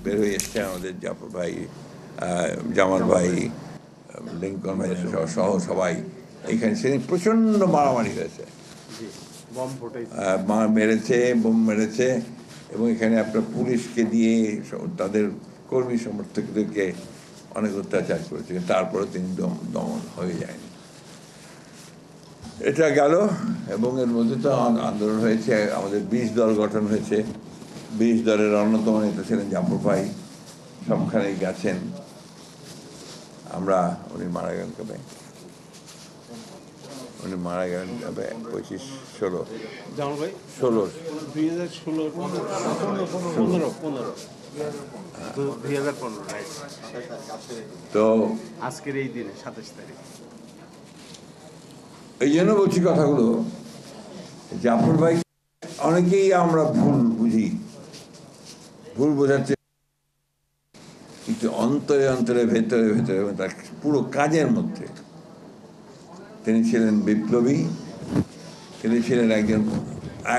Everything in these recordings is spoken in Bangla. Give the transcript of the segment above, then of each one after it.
বের হয়ে এসছে আমাদের জাফর ভাই, জামাল ভাই, লিঙ্কন ভাই সহ সবাই এখানে সেদিন প্রচণ্ড মারামারি হয়েছে, মেরেছে, বোম মেরেছে, এবং এখানে আপনার পুলিশকে দিয়ে তাদের কর্মী সমর্থকদেরকে অনেক অত্যাচার করেছে, তারপরে তিনি দমন হয়ে যায়নি। এটা গেল, এবং এর মধ্যে তো আন্দোলন হয়েছে, আমাদের 20 দল গঠন হয়েছে। 20 দলের অন্যতম নেতা ছিলেন জাফর ভাই, সবখানেই গেছেন। উনি মারা গেলেন কবে? উনি মারা গেলেন কবে? 25-16 তো আজকের এই দিনে 27 তারিখ। এই জন্য বলছি কথাগুলো, জাফর ভাই অনেকেই আমরা ভুল বুঝি, ভুল বোঝাচ্ছে, কিন্তু অন্তরে অন্তরে ভেতরে ভেতরে তার পুরো কাজের মধ্যে তিনি ছিলেন বিপ্লবী, তিনি ছিলেন একজন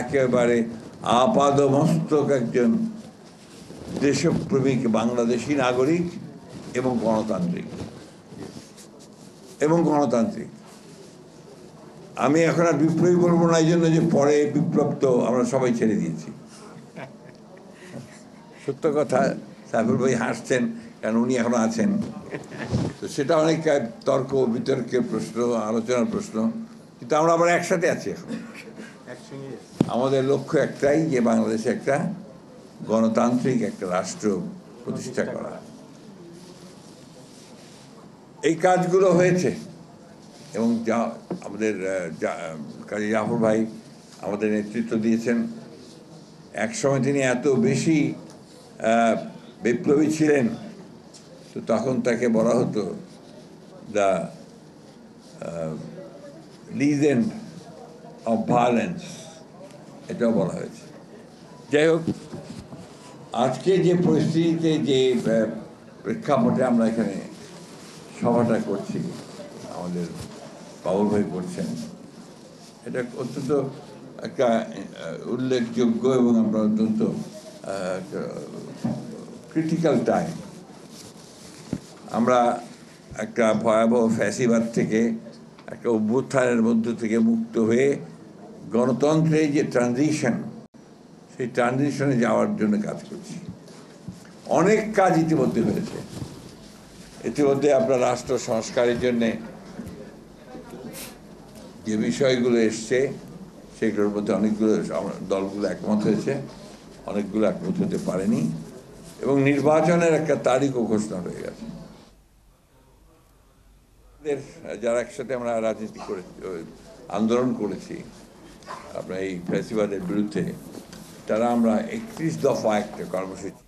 একেবারে আপাদমস্তক একজন দেশপ্রেমিক বাংলাদেশি নাগরিক এবং গণতান্ত্রিক। আমি এখন আর বিপ্লবী বলবো না, এই জন্য যে পরে বিপ্লব তো আমরা সবাই ছেড়ে দিয়েছি। সত্য কথা, সাইফুল ভাই হাসছেন কারণ উনি এখনো আছেন, তো সেটা অনেক তর্ক বিতর্কের প্রশ্ন, আলোচনার প্রশ্ন, কিন্তু আমরা আবার একসাথে আছি এখন। আমাদের লক্ষ্য একটাই, যে বাংলাদেশে একটা গণতান্ত্রিক একটা রাষ্ট্র প্রতিষ্ঠা করা। এই কাজগুলো হয়েছে, এবং আমাদের কাজী জাফর ভাই আমাদের নেতৃত্ব দিয়েছেন। একসময় তিনি এত বেশি বিপ্লবী ছিলেন, তো তখন তাকে বলা হতো দ্য লিজেন্ড অফ ভায়োলেন্স, এটাও বলা হয়েছে। যাই হোক, আজকে যে পরিস্থিতিতে, যে প্রেক্ষাপটে আমরা এখানে সভাটা করছি, আমাদের বাবুল ভাই করছেন, এটা অত্যন্ত একটা উল্লেখযোগ্য এবং আমরা অত্যন্ত ক্রিটিক্যাল টাইম। আমরা একটা ভয়াবহ ফ্যাসিবাদ থেকে, একটা অভ্যুত্থানের মধ্য থেকে মুক্ত হয়ে গণতন্ত্রের যে ট্রানজিশন, সেই ট্রানজিশনে যাওয়ার জন্য কাজ করছি। অনেক কাজ ইতিমধ্যে হয়েছে। ইতিমধ্যে আপনার রাষ্ট্র সংস্কারের জন্যে যে বিষয়গুলো এসছে, সেগুলোর মধ্যে অনেকগুলো দলগুলো একমত হয়েছে, অনেকগুলো একমত হতে পারেনি, এবং নির্বাচনের একটা তারিখও ঘোষণা হয়ে গেছে। যারা একসাথে আমরা রাজনীতি করেছি, আন্দোলন করেছি আপনার এই ফ্যাসিবাদের বিরুদ্ধে, তারা আমরা 31 দফা একটা কর্মসূচি